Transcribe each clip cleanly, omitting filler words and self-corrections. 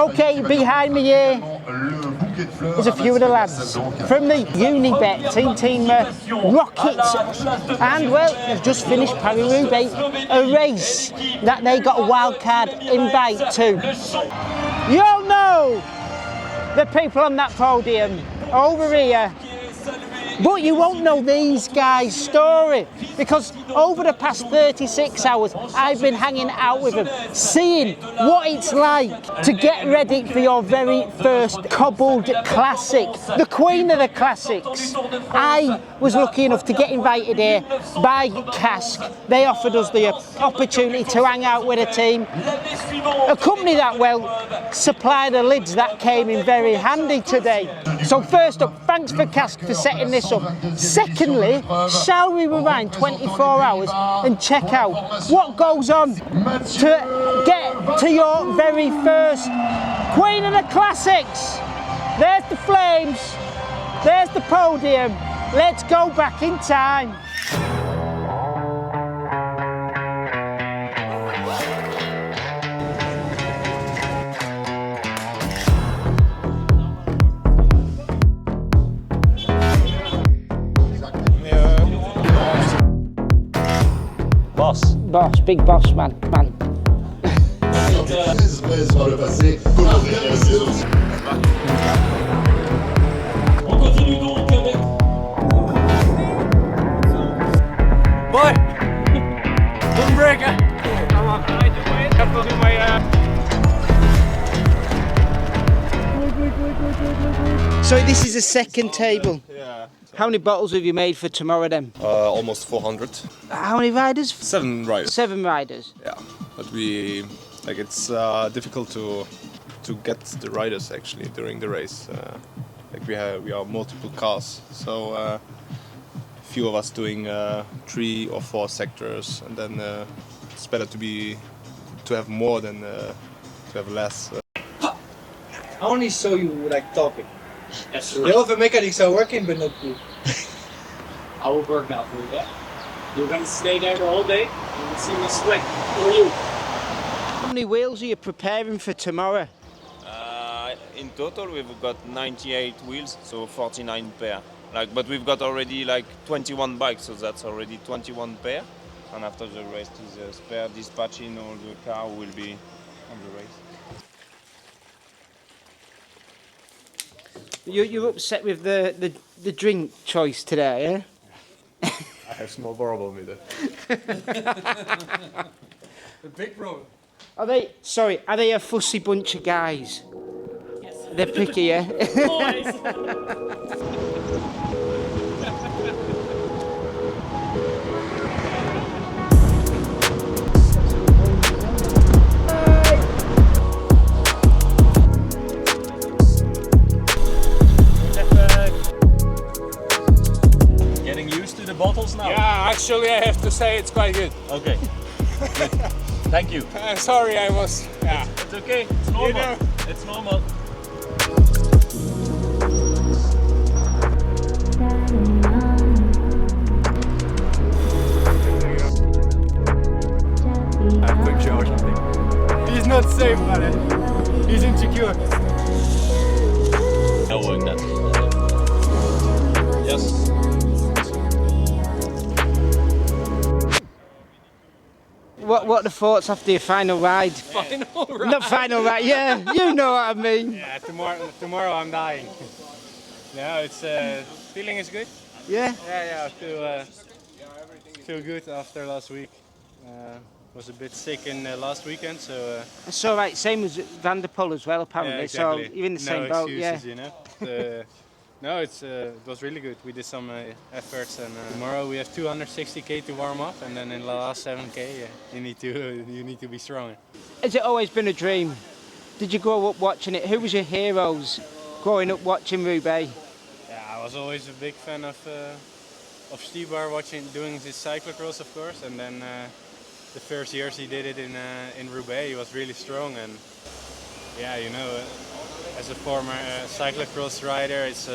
Okay, behind me here is a few of the lads from the Unibet-Tietema Rockets, and well, they've just finished Paris-Roubaix, a race that they got a wildcard invite to. You'll know the people on that podium over here, but you won't know these guys' story, because over the past 36 hours I've been hanging out with them, seeing what it's like to get ready for your very first cobbled classic, the queen of the classics. I was lucky enough to get invited here by Cask. They offered us the opportunity to hang out with a team, a company that, well, supply the lids that came in very handy today. So first up, thanks for Cask for setting this up. Secondly, shall we rewind 24 hours and check out what goes on to get to your very first Queen of the Classics? There's the flames, there's the podium. Let's go back in time. Boss, big boss man. Boy, don't break it. Come on, I have to do my. So this is the second table. Yeah. How many bottles have you made for tomorrow then? Almost 400. How many riders? 7 riders. 7 riders. Yeah, but it's difficult to get the riders actually during the race. We are multiple cars, so few of us doing 3 or 4 sectors, and then it's better to have more than to have less. I only saw you like talking. The other mechanics are working, but not you. I will work now for you, yeah? You're going to stay there the whole day, you will see me sweat for you. How many wheels are you preparing for tomorrow? In total, we've got 98 wheels, so 49 pair. But we've got already 21 bikes, so that's already 21 pair. And after the rest is spare dispatching all the car will be on the race. You're upset with the drink choice today, eh? I have small problem with it. The big problem. Are they a fussy bunch of guys? Yes. They're picky, yeah? Always. Getting used to the bottles now? Yeah, actually, I have to say it's quite good. Okay. Thank you. Sorry, I was. Yeah. It's okay. It's normal. You know. It's normal. I'm quick charge, I think. He's not safe, man. He's insecure. I'll work that. Yes. What are the thoughts after your final ride? Final ride. Not final ride, yeah, you know what I mean. Yeah, tomorrow I'm dying. No, it's feeling is good. Yeah? Yeah, I feel good after last week. Was a bit sick in last weekend, so. It's all right, same as Van der Poel as well, apparently. Yeah, exactly. So you're in the same boat, yeah. You know. No, it was really good. We did some efforts, and tomorrow we have 260k to warm up, and then in the last 7k, you need to be stronger. Has it always been a dream? Did you grow up watching it? Who was your heroes growing up watching Roubaix? Yeah, I was always a big fan of Stibar doing his cyclocross, of course, and then the first years he did it in Roubaix, he was really strong, and yeah, you know. As a former cyclocross rider, it's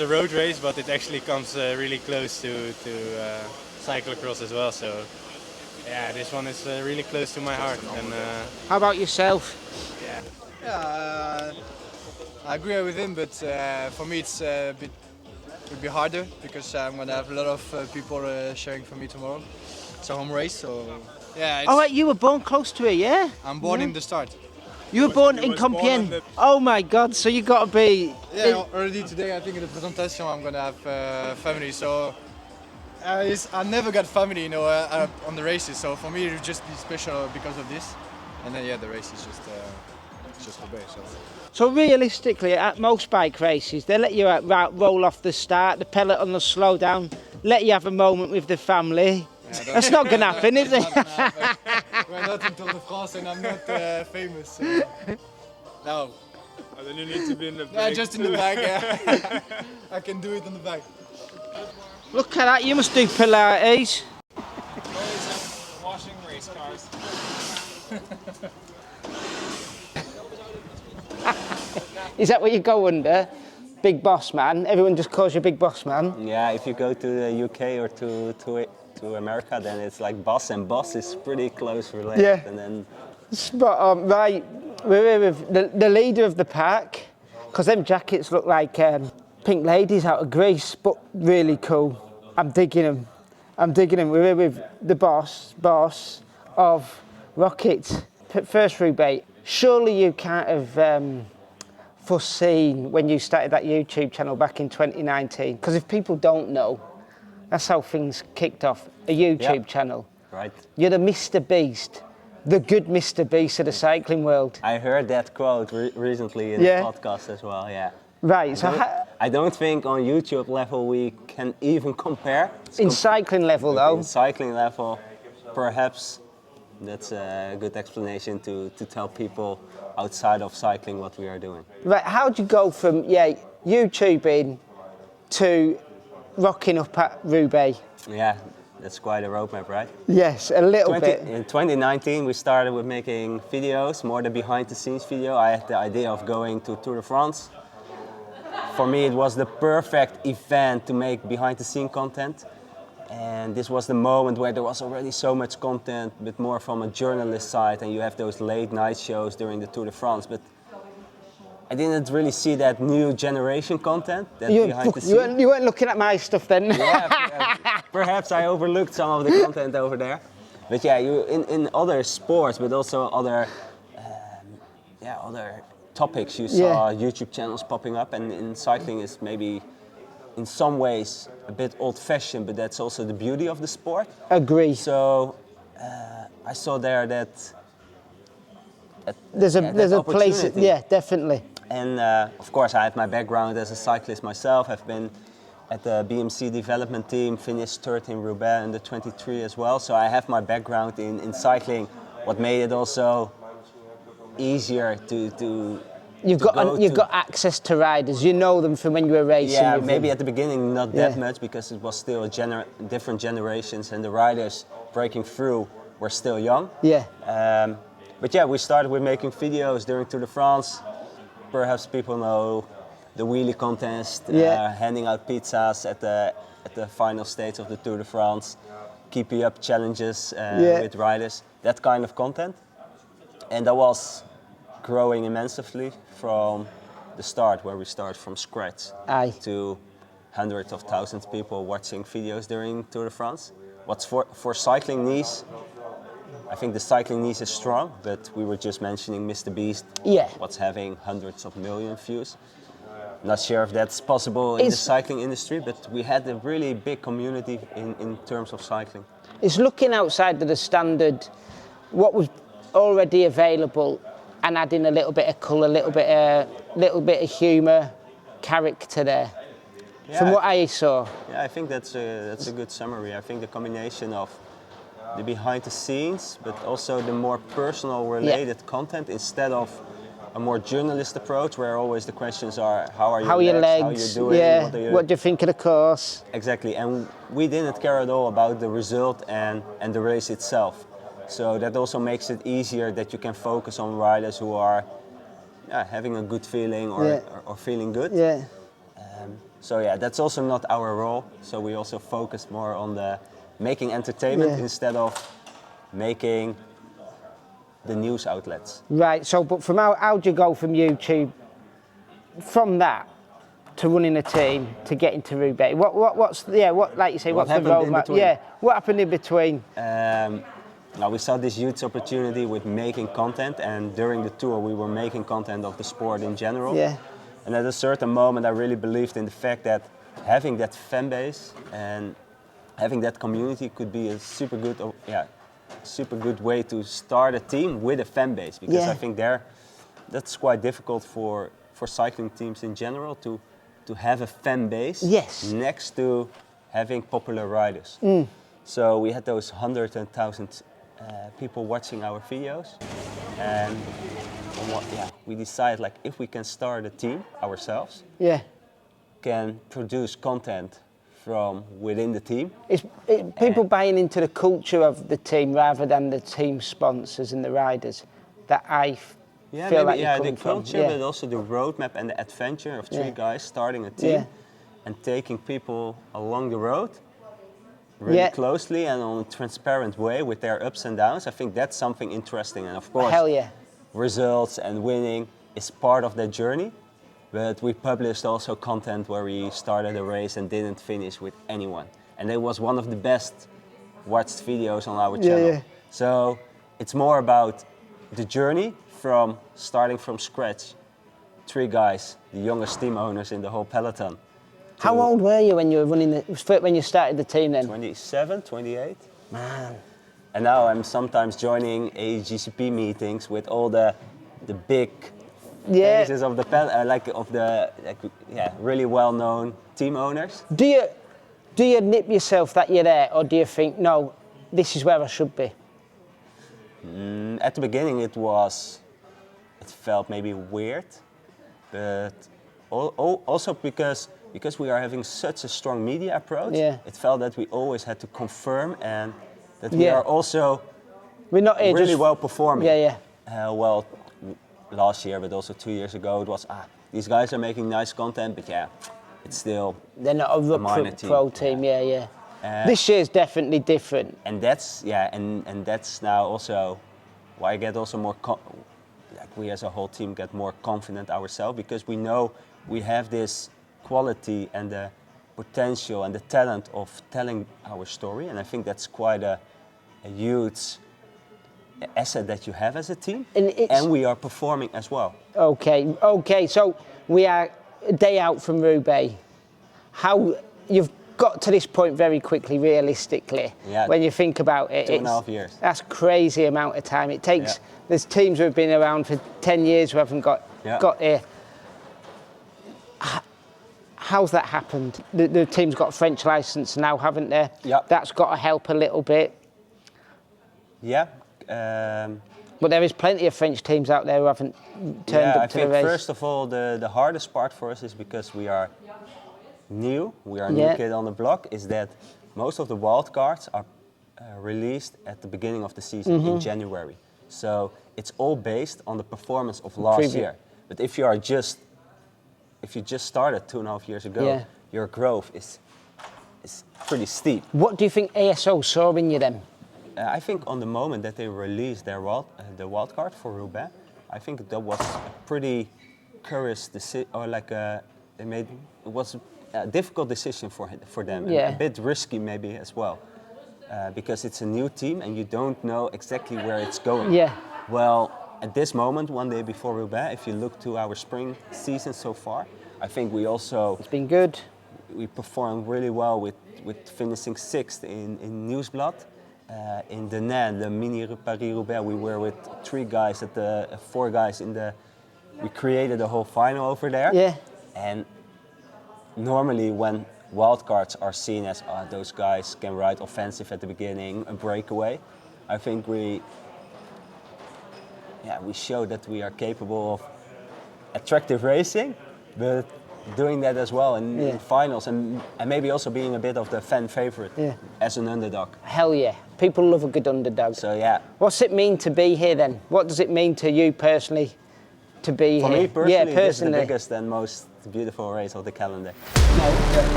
a road race, but it actually comes really close to cyclocross as well. So Yeah, this one is really close to my heart. And How about yourself? Yeah, I agree with him, but for me it's a bit will be harder because I'm gonna have a lot of people cheering for me tomorrow. It's a home race, so yeah. It's, Oh, wait, you were born close to it, yeah? I'm born in the start. You were born in Compiègne. Oh my God! So you got to be. Yeah, already today I think in the presentation I'm gonna have family. So I never got family, you know, on the races. So for me it will just be special because of this. And then yeah, the race is just Roubaix. So realistically, at most bike races, they let you roll off the start, the peloton will slow down, let you have a moment with the family. Yeah, that's not going to happen, is it? We're not in Tour de France and I'm not famous. So. No. Oh, then you need to be in the back. Yeah, just in the back, yeah. I can do it in the back. Look at that, you must do Pilates. Washing race cars. Is that what you go under? Big boss man? Everyone just calls you big boss man? Yeah, if you go to the UK or to America, then it's like boss, and boss is pretty close related. Yeah. And then Spot on. Right, we're here with the leader of the pack, because them jackets look like pink ladies out of Greece, but really cool. I'm digging them. We're here with the boss of Rockets. First Roubaix. Surely you can't have foreseen when you started that YouTube channel back in 2019, because if people don't know, that's how things kicked off, a YouTube channel. right. You're the Mr. Beast, the good Mr. Beast of the cycling world. I heard that quote recently in a podcast as well. Yeah. Right, so I don't think on YouTube level we can even compare. in cycling level though, In cycling level, perhaps that's a good explanation to tell people outside of cycling what we are doing. right, how'd you go from YouTubing to rocking up at Roubaix? Yeah, that's quite a roadmap, right? Yes, a little bit. In 2019, we started with making videos, more the behind-the-scenes video. I had the idea of going to Tour de France. For me, it was the perfect event to make behind-the-scene content. And this was the moment where there was already so much content, but more from a journalist side, and you have those late night shows during the Tour de France. But I didn't really see that new generation content, that behind the scenes. You weren't looking at my stuff then? Yeah, perhaps I overlooked some of the content over there. But yeah, you in other sports, but also other other topics, you saw YouTube channels popping up, and in cycling is maybe in some ways a bit old-fashioned, but that's also the beauty of the sport. Agree. So I saw there that there's a place, opportunity. definitely. And of course, I have my background as a cyclist myself. I've been at the BMC development team, finished third in Roubaix under 23 as well. So I have my background in cycling. What made it also easier to You've got access to riders. You know them from when you were racing. Yeah, with maybe them. at the beginning not that much, because it was still different generations, and the riders breaking through were still young. Yeah. But yeah, we started with making videos during Tour de France. Perhaps people know the wheelie contest, handing out pizzas at the final stage of the Tour de France, keeping up challenges with riders, that kind of content. And that was growing immensely from the start, where we start from scratch, to hundreds of thousands of people watching videos during Tour de France. What's for cycling niche, I think the cycling niche is strong, but we were just mentioning Mr. Beast, what's having hundreds of million views. Not sure if that's possible in the cycling industry, but we had a really big community in terms of cycling. It's looking outside of the standard, what was already available, and adding a little bit of colour, a little bit of humour, character there. Yeah, From what I saw. Yeah, I think that's a good summary. I think the combination of the behind the scenes, but also the more personal related content, instead of a more journalist approach, where always the questions are, how are your legs? How are you doing? What do you think of the course? Exactly, and we didn't care at all about the result and the race itself. So that also makes it easier that you can focus on riders who are having a good feeling or feeling good. Yeah. So yeah, that's also not our role. So we also focus more on the making entertainment instead of making the news outlets. Right, so but from how do you go from YouTube, from that, to running a team, to getting to Roubaix? What's like you say, what's the roadmap? Yeah, what happened in between? Now we saw this huge opportunity with making content, and during the tour we were making content of the sport in general. Yeah. And at a certain moment I really believed in the fact that having that fan base and having that community could be a super good way to start a team with a fan base, because I think that's quite difficult for cycling teams in general to have a fan base next to having popular riders. So we had those hundreds and thousands people watching our videos, and we decided, like, if we can start a team ourselves, can produce content from within the team. People buying into the culture of the team rather than the team sponsors and the riders that I feel like you're coming the culture, from. but also the roadmap and the adventure of three guys starting a team and taking people along the road really closely and on a transparent way with their ups and downs. I think that's something interesting, and of course, results and winning is part of that journey. But we published also content where we started a race and didn't finish with anyone, and it was one of the best watched videos on our channel. So it's more about the journey from starting from scratch. Three guys, the youngest team owners in the whole peloton. How old were you when you were when you started the team then? 27, 28. Man. And now I'm sometimes joining AGCP meetings with all the big faces of the really well-known team owners. Do you nip yourself that you're there, or do you think, no, this is where I should be? At the beginning it felt maybe weird, but also because we are having such a strong media approach, it felt that we always had to confirm and that we are also really well performing. Well, last year, but also 2 years ago, it was these guys are making nice content, but it's still they're not a recruit pro team. This year's definitely different, and that's and that's now also why I get also more we as a whole team get more confident ourselves, because we know we have this quality and the potential and the talent of telling our story, and I think that's quite a huge asset that you have as a team, and we are performing as well. Okay, so we are a day out from Roubaix. How you've got to this point very quickly, realistically, when you think about it. 2.5 years. That's crazy amount of time it takes. There's teams who have been around for 10 years who haven't got here. How's that happened? The team's got a French licence now, haven't they? That's got to help a little bit. But there is plenty of French teams out there who haven't turned up to the race. I think first of all, the hardest part for us is because we are new, a new kid on the block, is that most of the wild cards are released at the beginning of the season in January. So it's all based on the performance of last year. But if you just started 2.5 years ago, your growth is pretty steep. What do you think ASO saw in you then? I think on the moment that they released their the wild card for Roubaix, I think that was a pretty curious decision, or it was a difficult decision for them, and a bit risky maybe as well, because it's a new team and you don't know exactly where it's going. Well, at this moment, one day before Roubaix, if you look to our spring season so far, I think we also... It's been good. We performed really well with finishing 6th in Nieuwsblad. In the NAN, the mini Paris-Roubaix, we were with 4 guys we created the whole final over there. And normally when wildcards are seen as those guys can ride offensive at the beginning, a breakaway, I think we showed that we are capable of attractive racing, but doing that as well in finals, and maybe also being a bit of the fan favorite as an underdog. Hell yeah. People love a good underdog. So What's it mean to be here then? What does it mean to you personally to be For here? me personally, this is the biggest and most beautiful race of the calendar.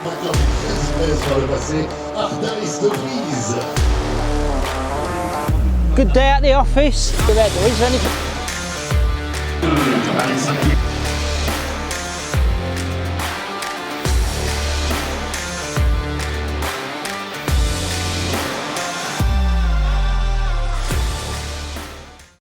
remporteur du 13 par le passé, Ardalis de Pise. Good day at the office. Is there any